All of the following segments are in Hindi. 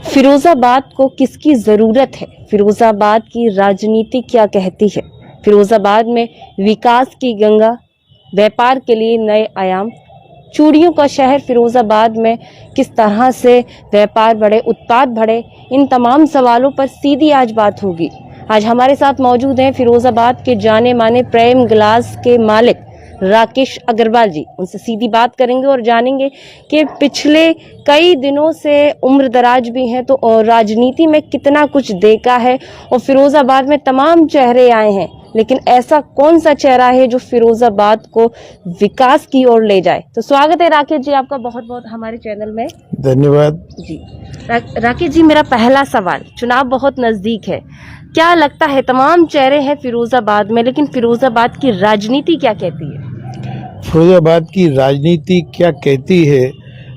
फिरोजाबाद को किसकी जरूरत है? फिरोजाबाद की राजनीति क्या कहती है? फिरोजाबाद में विकास की गंगा, व्यापार के लिए नए आयाम, चूड़ियों का शहर फिरोजाबाद में किस तरह से व्यापार बढ़े, उत्पाद बढ़े, इन तमाम सवालों पर सीधी आज बात होगी। आज हमारे साथ मौजूद हैं फिरोजाबाद के जाने माने प्रेम ग्लास के मालिक राकेश अग्रवाल जी। उनसे सीधी बात करेंगे और जानेंगे कि पिछले कई दिनों से उम्र दराज भी हैं तो और राजनीति में कितना कुछ देखा है और फिरोजाबाद में तमाम चेहरे आए हैं, लेकिन ऐसा कौन सा चेहरा है जो फिरोजाबाद को विकास की ओर ले जाए। तो स्वागत है राकेश जी आपका बहुत बहुत हमारे चैनल में। धन्यवाद जी राकेश जी, मेरा पहला सवाल, चुनाव बहुत नजदीक है, क्या लगता है तमाम चेहरे हैं फिरोजाबाद में, लेकिन फिरोजाबाद की राजनीति क्या कहती है? फिरोजाबाद की राजनीति क्या कहती है,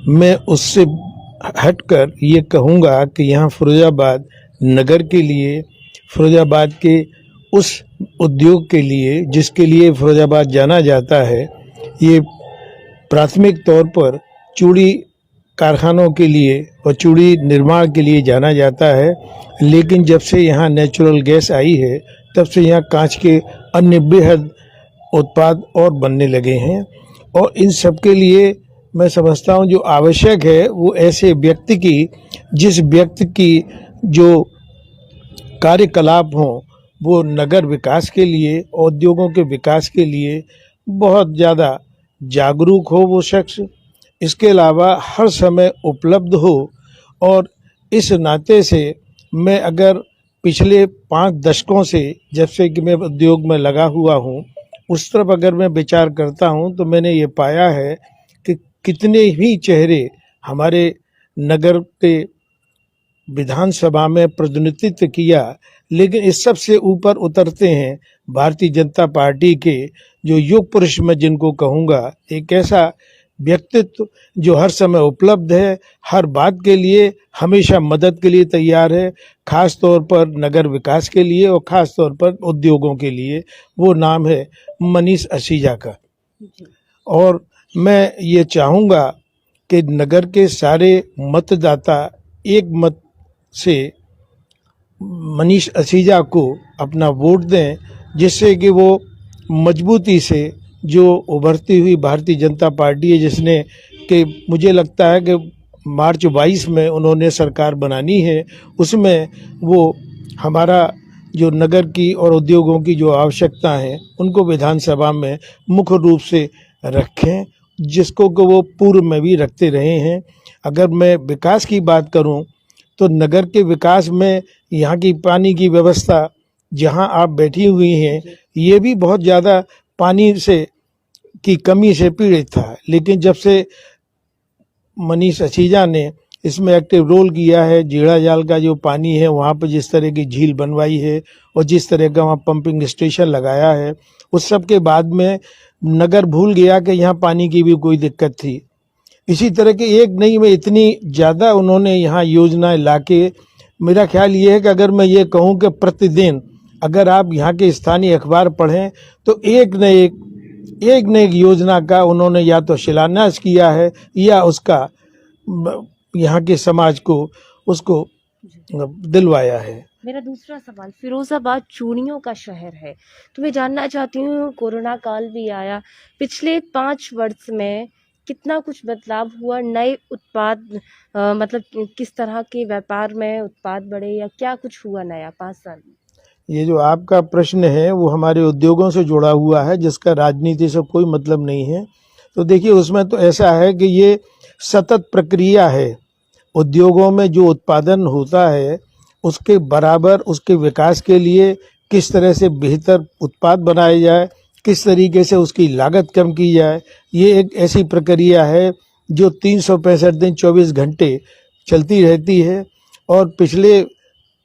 मैं उससे हटकर ये कहूँगा कि यहाँ फिरोजाबाद नगर के लिए, फिरोजाबाद के उस उद्योग के लिए जिसके लिए फिरोजाबाद जाना जाता है, ये प्राथमिक तौर पर चूड़ी कारखानों के लिए और चूड़ी निर्माण के लिए जाना जाता है। लेकिन जब से यहाँ नेचुरल गैस आई है तब से यहाँ कांच के अन्य बेहद उत्पाद और बनने लगे हैं, और इन सब के लिए मैं समझता हूँ जो आवश्यक है वो ऐसे व्यक्ति की, जिस व्यक्ति की जो कार्यकलाप हों वो नगर विकास के लिए, उद्योगों के विकास के लिए बहुत ज़्यादा जागरूक हो वो शख्स, इसके अलावा हर समय उपलब्ध हो। और इस नाते से मैं अगर पिछले 5 दशकों से जब से कि मैं उद्योग में लगा हुआ हूँ उस तरफ अगर मैं विचार करता हूँ तो मैंने ये पाया है कि कितने ही चेहरे हमारे नगर के विधानसभा में प्रतिनिधित्व किया, लेकिन इस सब से ऊपर उतरते हैं भारतीय जनता पार्टी के जो युग पुरुष मैं जिनको कहूँगा, एक ऐसा व्यक्तित्व जो हर समय उपलब्ध है, हर बात के लिए हमेशा मदद के लिए तैयार है, खास तौर पर नगर विकास के लिए और खास तौर पर उद्योगों के लिए। वो नाम है मनीष असीजा का। और मैं ये चाहूँगा कि नगर के सारे मतदाता एक मत से मनीष असीजा को अपना वोट दें, जिससे कि वो मजबूती से जो उभरती हुई भारतीय जनता पार्टी है, जिसने कि मुझे लगता है कि मार्च 22 में उन्होंने सरकार बनानी है, उसमें वो हमारा जो नगर की और उद्योगों की जो आवश्यकता है उनको विधानसभा में मुख्य रूप से रखें, जिसको कि वो पूर्व में भी रखते रहे हैं। अगर मैं विकास की बात करूं तो नगर के विकास में यहाँ की पानी की व्यवस्था, जहाँ आप बैठी हुई हैं, ये भी बहुत ज़्यादा पानी से की कमी से पीड़ित था, लेकिन जब से मनीष असीजा ने इसमें एक्टिव रोल किया है, जीड़ा जाल का जो पानी है वहाँ पर जिस तरह की झील बनवाई है और जिस तरह का वहाँ पंपिंग स्टेशन लगाया है, उस सब के बाद में नगर भूल गया कि यहाँ पानी की भी कोई दिक्कत थी। इसी तरह के एक नहीं में इतनी ज़्यादा उन्होंने यहाँ योजनाएं लाके, मेरा ख्याल ये है कि अगर मैं ये कहूँ कि प्रतिदिन अगर आप यहाँ के स्थानीय अखबार पढ़ें तो एक न एक योजना का उन्होंने या तो शिलान्यास किया है या उसका यहाँ के समाज को उसको दिलवाया है। मेरा दूसरा सवाल, फिरोजाबाद चूड़ियों का शहर है, तो मैं जानना चाहती हूँ, कोरोना काल भी आया, पिछले 5 वर्ष में कितना कुछ बदलाव हुआ, नए उत्पाद मतलब किस तरह के व्यापार में उत्पाद बढ़े या क्या कुछ हुआ नया 5 साल में? ये जो आपका प्रश्न है वो हमारे उद्योगों से जुड़ा हुआ है, जिसका राजनीति से कोई मतलब नहीं है। तो देखिए उसमें तो ऐसा है कि ये सतत प्रक्रिया है, उद्योगों में जो उत्पादन होता है उसके बराबर उसके विकास के लिए किस तरह से बेहतर उत्पाद बनाए जाए, किस तरीके से उसकी लागत कम की जाए, ये एक ऐसी प्रक्रिया है जो 365 दिन 24 घंटे चलती रहती है। और पिछले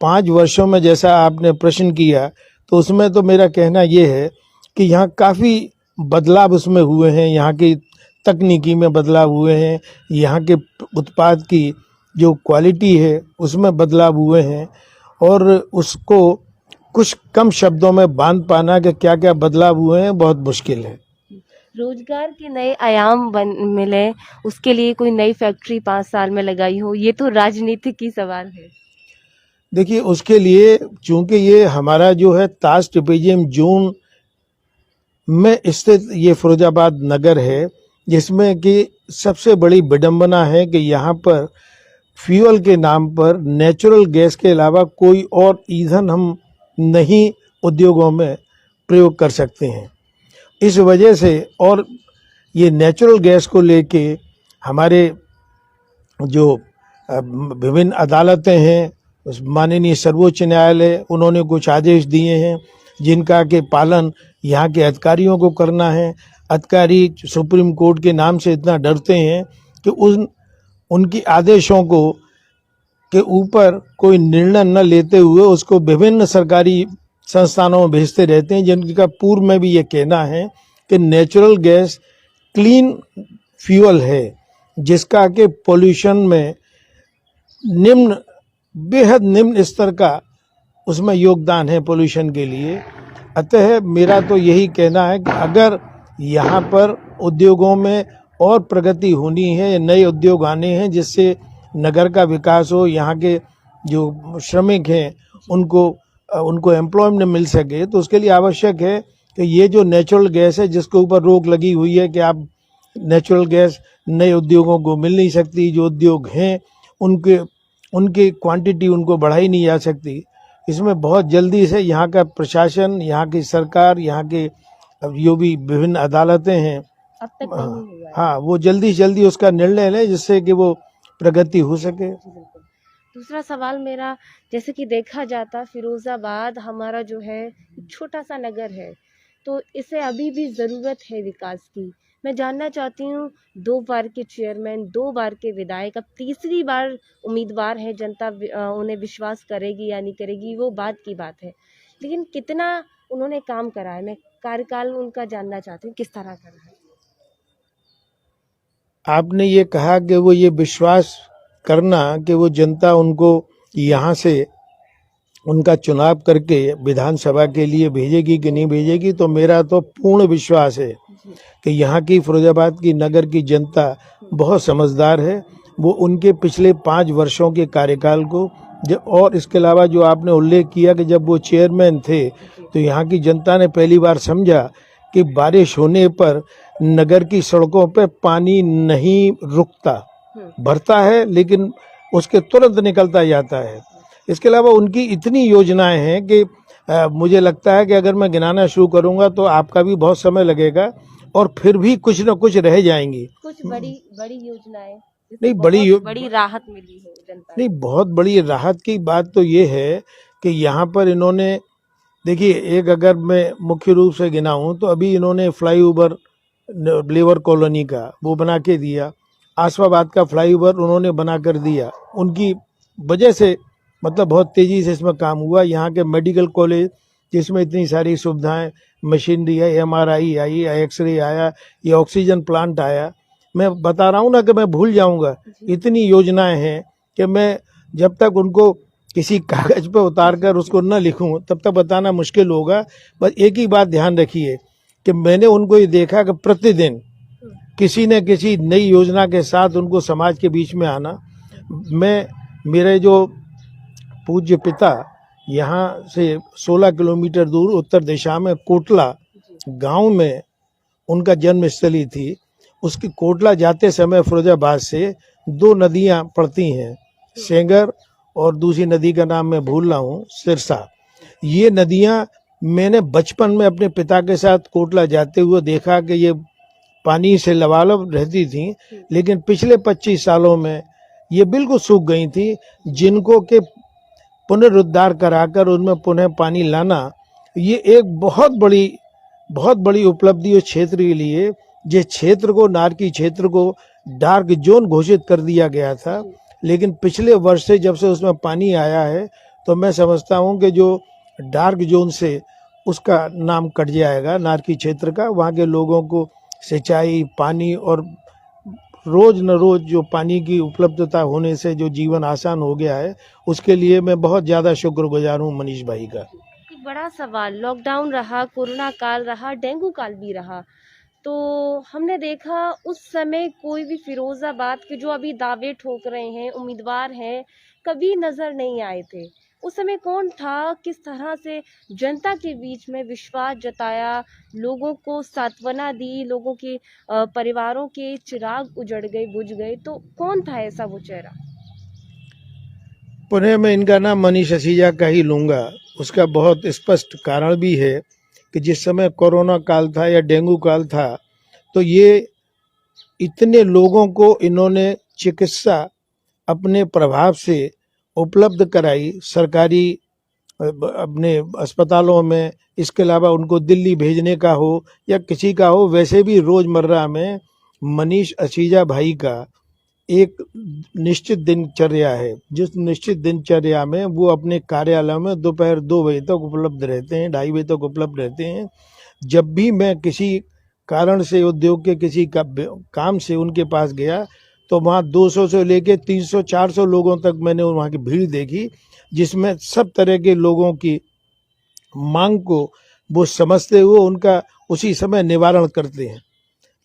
5 वर्षों में जैसा आपने प्रश्न किया तो उसमें तो मेरा कहना ये है कि यहाँ काफ़ी बदलाव उसमें हुए हैं, यहाँ की तकनीकी में बदलाव हुए हैं, यहाँ के उत्पाद की जो क्वालिटी है उसमें बदलाव हुए हैं, और उसको कुछ कम शब्दों में बांध पाना कि क्या क्या बदलाव हुए हैं बहुत मुश्किल है। रोजगार के नए आयाम मिले, उसके लिए कोई नई फैक्ट्री 5 साल में लगाई हो, ये तो राजनीतिक की सवाल है। देखिए, उसके लिए चूंकि ये हमारा जो है ताज ट्रेपेजियम जोन में स्थित ये फिरोजाबाद नगर है, जिसमें कि सबसे बड़ी विडंबना है कि यहाँ पर फ्यूल के नाम पर नेचुरल गैस के अलावा कोई और ईंधन हम नहीं उद्योगों में प्रयोग कर सकते हैं। इस वजह से और ये नेचुरल गैस को लेके हमारे जो विभिन्न अदालतें हैं, माननीय सर्वोच्च न्यायालय, उन्होंने कुछ आदेश दिए हैं जिनका के पालन यहाँ के अधिकारियों को करना है। अधिकारी सुप्रीम कोर्ट के नाम से इतना डरते हैं कि उनकी आदेशों को के ऊपर कोई निर्णय न लेते हुए उसको विभिन्न सरकारी संस्थानों में भेजते रहते हैं, जिनका पूर्व में भी ये कहना है कि नेचुरल गैस क्लीन फ्यूल है, जिसका कि पोल्यूशन में बेहद निम्न स्तर का उसमें योगदान है पोल्यूशन के लिए। अतः मेरा तो यही कहना है कि अगर यहाँ पर उद्योगों में और प्रगति होनी है, नए उद्योग आने हैं जिससे नगर का विकास हो, यहाँ के जो श्रमिक हैं उनको एम्प्लॉयमेंट मिल सके, तो उसके लिए आवश्यक है कि ये जो नेचुरल गैस है जिसके ऊपर रोक लगी हुई है कि आप नेचुरल गैस नए उद्योगों को मिल नहीं सकती, जो उद्योग हैं उनकी क्वांटिटी उनको बढ़ाई नहीं जा सकती। इसमें बहुत जल्दी से यहाँ का प्रशासन, यहाँ की सरकार, यहाँ के जो भी विभिन्न अदालतें हैं, अब तक नहीं हुआ है। हाँ, वो जल्दी से जल्दी उसका निर्णय लें जिससे कि वो प्रगति हो सके। दूसरा सवाल मेरा, जैसे कि देखा जाता फिरोजाबाद हमारा जो है छोटा सा नगर है, तो इसे अभी भी ज़रूरत है विकास की। मैं जानना चाहती हूँ, 2 बार के चेयरमैन, 2 बार के विधायक, अब तीसरी बार उम्मीदवार है, जनता उन्हें विश्वास करेगी या नहीं करेगी वो बात की बात है, लेकिन कितना उन्होंने काम करा है, मैं कार्यकाल उनका जानना चाहती हूँ किस तरह का रहा है। आपने ये कहा कि वो ये विश्वास करना कि वो जनता उनको यहाँ से उनका चुनाव करके विधानसभा के लिए भेजेगी कि नहीं भेजेगी, तो मेरा तो पूर्ण विश्वास है कि यहाँ की फिरोजाबाद की नगर की जनता बहुत समझदार है। वो उनके पिछले 5 वर्षों के कार्यकाल को और इसके अलावा जो आपने उल्लेख किया कि जब वो चेयरमैन थे तो यहाँ की जनता ने पहली बार समझा कि बारिश होने पर नगर की सड़कों पे पानी नहीं रुकता, भरता है लेकिन उसके तुरंत निकलता जाता है। इसके अलावा उनकी इतनी योजनाएं हैं कि मुझे लगता है कि अगर मैं गिनाना शुरू करूंगा तो आपका भी बहुत समय लगेगा और फिर भी कुछ न कुछ रह जाएंगी। कुछ बड़ी योजनाएं, नहीं, बड़ी राहत मिली हो जनता नहीं, बहुत बड़ी राहत की बात तो ये है कि यहाँ पर इन्होंने, देखिए, एक अगर मैं मुख्य रूप से गिनाऊं तो अभी इन्होंने फ्लाईओवर लेबर कॉलोनी का वो बना के दिया, आसफाबाद का फ्लाईओवर उन्होंने बना कर दिया, उनकी वजह से मतलब बहुत तेजी से इसमें काम हुआ। यहाँ के मेडिकल कॉलेज जिसमें इतनी सारी सुविधाएं, मशीनरी है, MRI आई, एक्सरे आया, ये ऑक्सीजन प्लांट आया। मैं बता रहा हूँ ना कि मैं भूल जाऊंगा, इतनी योजनाएं हैं कि मैं जब तक उनको किसी कागज पे उतार कर उसको न लिखूं तब तक बताना मुश्किल होगा। बस एक ही बात ध्यान रखिए कि मैंने उनको ये देखा कि प्रतिदिन किसी न किसी नई योजना के साथ उनको समाज के बीच में आना। मेरे जो पूज्य पिता यहाँ से 16 किलोमीटर दूर उत्तर दिशा में कोटला गांव में उनका जन्म स्थली थी। उसकी कोटला जाते समय फिरोजाबाद से 2 नदियां पड़ती हैं, सेंगर और दूसरी नदी का नाम मैं भूल रहा हूँ, सिरसा। ये नदियां मैंने बचपन में अपने पिता के साथ कोटला जाते हुए देखा कि ये पानी से लबालब रहती थी, लेकिन पिछले 25 सालों में ये बिल्कुल सूख गई थी, जिनको के पुनरुद्धार कराकर उनमें पुनः पानी लाना ये एक बहुत बड़ी उपलब्धि है क्षेत्र के लिए। जिस क्षेत्र को, नारकी क्षेत्र को डार्क जोन घोषित कर दिया गया था, लेकिन पिछले वर्ष से जब से उसमें पानी आया है तो मैं समझता हूं कि जो डार्क जोन से उसका नाम कट जाएगा, नारकी क्षेत्र का। वहाँ के लोगों को सिंचाई, पानी और रोज न रोज जो पानी की उपलब्धता होने से जो जीवन आसान हो गया है, उसके लिए मैं बहुत ज़्यादा शुक्रगुजार हूँ मनीष भाई का। एक बड़ा सवाल, लॉकडाउन रहा, कोरोना काल रहा, डेंगू काल भी रहा, तो हमने देखा उस समय कोई भी फिरोजाबाद के जो अभी दावे ठोक रहे हैं उम्मीदवार हैं कभी नजर नहीं आए थे। उस समय कौन था, किस तरह से जनता के बीच में विश्वास जताया, लोगों को सांत्वना दी, लोगों के परिवारों के चिराग उजड़ गए, बुझ गए, तो कौन था ऐसा वो चेहरा? पुनः मैं इनका नाम मनीष असीजा का ही लूंगा। उसका बहुत स्पष्ट कारण भी है कि जिस समय कोरोना काल था या डेंगू काल था तो ये इतने लोगों को इन्होंने चिकित्सा अपने प्रभाव से उपलब्ध कराई सरकारी अपने अस्पतालों में। इसके अलावा उनको दिल्ली भेजने का हो या किसी का हो, वैसे भी रोजमर्रा में मनीष असीजा भाई का एक निश्चित दिनचर्या है, जिस निश्चित दिनचर्या में वो अपने कार्यालय में दोपहर 2 बजे तक उपलब्ध रहते हैं, 2:30 बजे तक उपलब्ध रहते हैं। जब भी मैं किसी कारण से उद्योग के किसी काम से उनके पास गया तो वहाँ 200 से लेके 300-400 लोगों तक मैंने वहाँ की भीड़ देखी, जिसमें सब तरह के लोगों की मांग को वो समझते हुए उनका उसी समय निवारण करते हैं।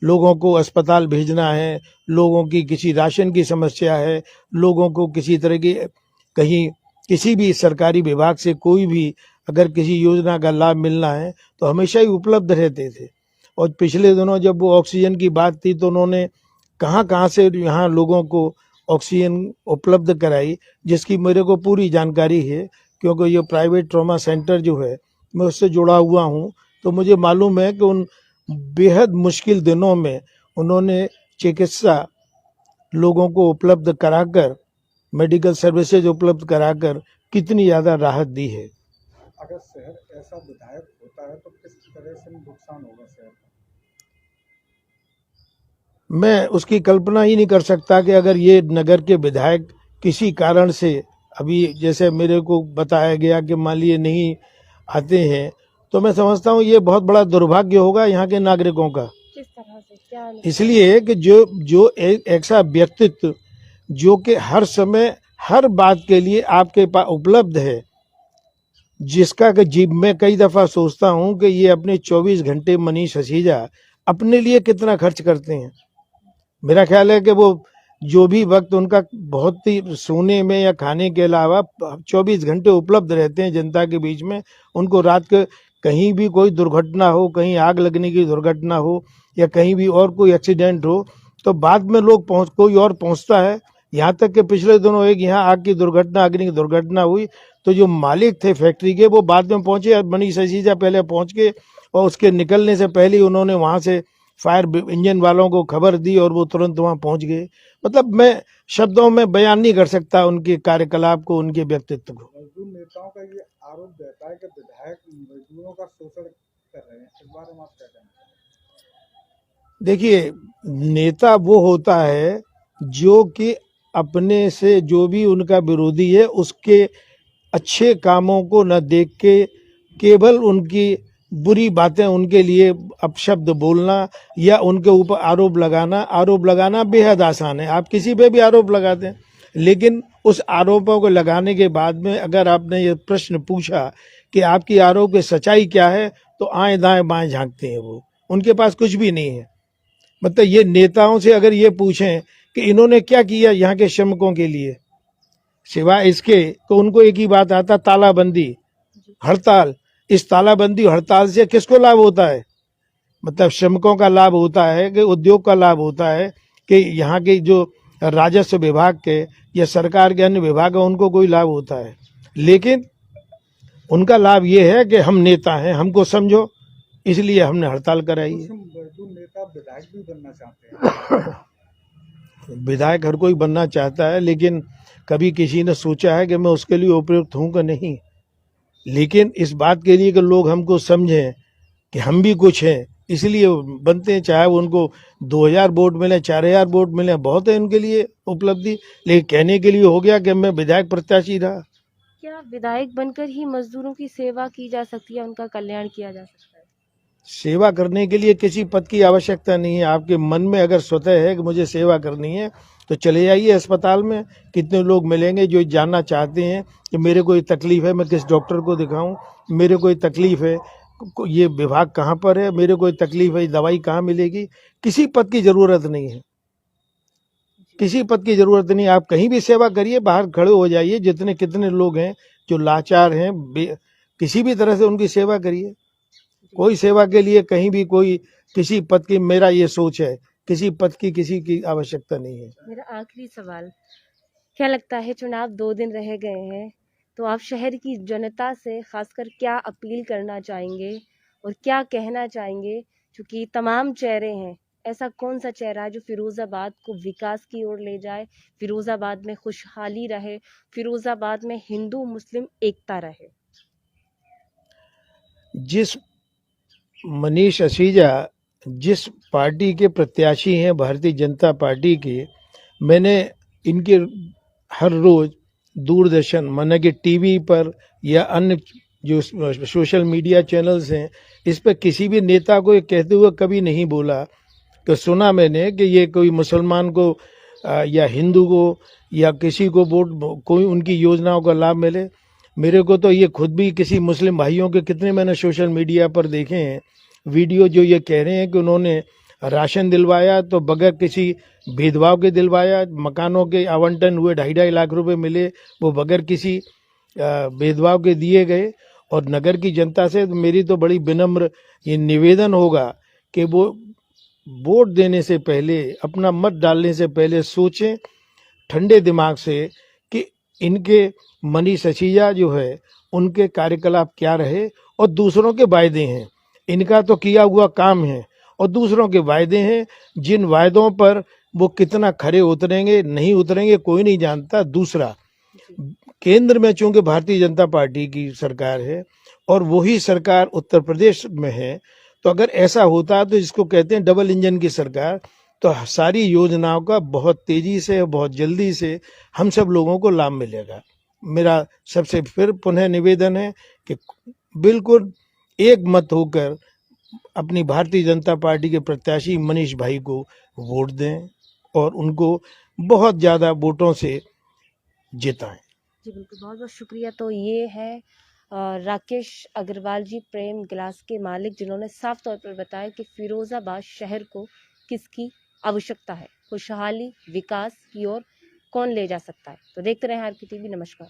लोगों को अस्पताल भेजना है, लोगों की किसी राशन की समस्या है, लोगों को किसी तरह की कहीं किसी भी सरकारी विभाग से कोई भी अगर किसी योजना का लाभ मिलना है तो हमेशा ही उपलब्ध रहते थे। और पिछले दिनों जब वो ऑक्सीजन की बात थी तो उन्होंने कहाँ से यहाँ लोगों को ऑक्सीजन उपलब्ध कराई, जिसकी मेरे को पूरी जानकारी है, क्योंकि ये प्राइवेट ट्रॉमा सेंटर जो है मैं उससे जुड़ा हुआ हूँ। तो मुझे मालूम है कि उन बेहद मुश्किल दिनों में उन्होंने चिकित्सा लोगों को उपलब्ध कराकर, मेडिकल सर्विसेज उपलब्ध कराकर कितनी ज़्यादा राहत दी है। अगर शहर ऐसा विधायक होता है तो किस तरह से नुकसान होगा शहर का? मैं उसकी कल्पना ही नहीं कर सकता कि अगर ये नगर के विधायक किसी कारण से, अभी जैसे मेरे को बताया गया कि मान लिए नहीं आते हैं, तो मैं समझता हूँ ये बहुत बड़ा दुर्भाग्य होगा यहाँ के नागरिकों का। किस तरह से, क्या? इसलिए कि जो एक ऐसा व्यक्तित्व जो कि हर समय हर बात के लिए आपके पास उपलब्ध है, जिसका कि जी मैं कई दफा सोचता हूँ कि ये अपने 24 घंटे मनीष असीजा अपने लिए कितना खर्च करते हैं। मेरा ख्याल है कि वो जो भी वक्त उनका बहुत ही सोने में या खाने के अलावा 24 घंटे उपलब्ध रहते हैं जनता के बीच में। उनको रात के कहीं भी कोई दुर्घटना हो, कहीं आग लगने की दुर्घटना हो या कहीं भी और कोई एक्सीडेंट हो तो बाद में लोग कोई और पहुंचता है। यहाँ तक कि पिछले दिनों एक यहाँ आग की दुर्घटना, अग्नि की दुर्घटना हुई तो जो मालिक थे फैक्ट्री के वो बाद में पहुंचे, मनीष असीजा पहले पहुंच के और उसके निकलने से पहले उन्होंने वहां से फायर इंजन वालों को खबर दी और वो तुरंत वहां पहुंच गए। मतलब मैं शब्दों में बयान नहीं कर सकता उनके कार्यकलाप को, उनके व्यक्तित्व को। मजदूर नेताओं का ये आरोप रहता है कि विधायक मजदूरों का शोषण कर रहे हैं, इस बारे में आप क्या कहना चाहेंगे? देखिए, नेता वो होता है जो कि अपने से जो भी उनका विरोधी है उसके अच्छे कामों को न देख के केवल उनकी बुरी बातें, उनके लिए अपशब्द बोलना या उनके ऊपर आरोप लगाना बेहद आसान है। आप किसी पे भी आरोप लगाते हैं, लेकिन उस आरोपों को लगाने के बाद में अगर आपने ये प्रश्न पूछा कि आपकी आरोप की सच्चाई क्या है तो आए दाएं बाएं झांकते हैं वो, उनके पास कुछ भी नहीं है। मतलब ये नेताओं से अगर ये पूछें कि इन्होंने क्या किया यहाँ के श्रमिकों के लिए, सिवाय इसके तो उनको एक ही बात आता, तालाबंदी, हड़ताल। इस तालाबंदी हड़ताल से किसको लाभ होता है? मतलब श्रमिकों का लाभ होता है कि उद्योग का लाभ होता है कि यहाँ के जो राजस्व विभाग के या सरकार के अन्य विभाग है उनको कोई लाभ होता है? लेकिन उनका लाभ ये है कि हम नेता हैं, हमको समझो, इसलिए हमने हड़ताल कराई है। मजदूर नेता विधायक भी बनना चाहते हैं। विधायक हर कोई बनना चाहता है, लेकिन कभी किसी ने सोचा है कि मैं उसके लिए उपयुक्त हूँ कि नहीं। लेकिन इस बात के लिए कि लोग हमको समझें कि हम भी कुछ हैं, इसलिए बनते हैं। चाहे उनको 2000 वोट मिले, 4000 वोट मिले, बहुत है उनके लिए उपलब्धि। लेकिन कहने के लिए हो गया कि मैं विधायक प्रत्याशी रहा। क्या विधायक बनकर ही मजदूरों की सेवा की जा सकती है, उनका कल्याण किया जा सकता है? सेवा करने के लिए किसी पद की आवश्यकता नहीं है। आपके मन में अगर स्वतः है कि मुझे सेवा करनी है तो चले जाइए अस्पताल में। कितने लोग मिलेंगे जो जानना चाहते हैं कि मेरे कोई तकलीफ है, मैं किस डॉक्टर को दिखाऊं, मेरे कोई तकलीफ है, ये विभाग कहाँ पर है, मेरे कोई तकलीफ है, दवाई कहाँ मिलेगी। किसी पद की जरूरत नहीं है, किसी पद की जरूरत नहीं। आप कहीं भी सेवा करिए, बाहर खड़े हो जाइए, जितने कितने लोग हैं जो लाचार हैं, किसी भी तरह से उनकी सेवा करिए। कोई सेवा के लिए कहीं भी कोई किसी पद की, मेरा ये सोच है, किसी पद की किसी की आवश्यकता नहीं है। मेरा आखिरी सवाल, क्या लगता है चुनाव 2 दिन रह गए हैं, तो आप शहर की जनता से खासकर क्या अपील करना चाहेंगे और क्या कहना चाहेंगे? क्योंकि तमाम चेहरे हैं, ऐसा कौन सा चेहरा है जो फिरोजाबाद को विकास की ओर ले जाए, फिरोजाबाद में खुशहाली रहे, फिरोजाबाद में हिंदू मुस्लिम एकता रहे? जिस मनीष असीजा जिस पार्टी के प्रत्याशी हैं, भारतीय जनता पार्टी के, मैंने इनके हर रोज दूरदर्शन माना कि टीवी पर या अन्य जो सोशल मीडिया चैनल्स हैं, इस पर किसी भी नेता को ये कहते हुए कभी नहीं बोला कि सुना मैंने कि ये कोई मुसलमान को या हिंदू को या किसी को वोट, कोई उनकी योजनाओं का लाभ मिले। मेरे को तो ये खुद भी किसी मुस्लिम भाइयों के कितने मैंने सोशल मीडिया पर देखे हैं वीडियो, जो ये कह रहे हैं कि उन्होंने राशन दिलवाया तो बगैर किसी भेदभाव के दिलवाया, मकानों के आवंटन हुए, 2.5 लाख रुपए मिले, वो बगैर किसी भेदभाव के दिए गए। और नगर की जनता से मेरी तो बड़ी विनम्र ये निवेदन होगा कि वो वोट देने से पहले, अपना मत डालने से पहले सोचें ठंडे दिमाग से कि इनके मनीष सिसोदिया जो है उनके कार्यकलाप क्या रहे और दूसरों के वायदे हैं। इनका तो किया हुआ काम है और दूसरों के वायदे हैं, जिन वायदों पर वो कितना खरे उतरेंगे नहीं उतरेंगे कोई नहीं जानता। दूसरा, केंद्र में चूंकि भारतीय जनता पार्टी की सरकार है और वही सरकार उत्तर प्रदेश में है, तो अगर ऐसा होता तो इसको कहते हैं डबल इंजन की सरकार, तो सारी योजनाओं का बहुत तेजी से, बहुत जल्दी से हम सब लोगों को लाभ मिलेगा। मेरा सबसे फिर पुनः निवेदन है कि बिल्कुल एक मत होकर अपनी भारतीय जनता पार्टी के प्रत्याशी मनीष भाई को वोट दें और उनको बहुत ज़्यादा वोटों से जिताएं। जी बिल्कुल, बहुत बहुत शुक्रिया। तो ये है राकेश अग्रवाल जी, प्रेम गिलास के मालिक, जिन्होंने साफ तौर पर बताया कि फिरोजाबाद शहर को किसकी आवश्यकता है, खुशहाली विकास की ओर कौन ले जा सकता है। तो देखते रहें आरके टीवी। नमस्कार।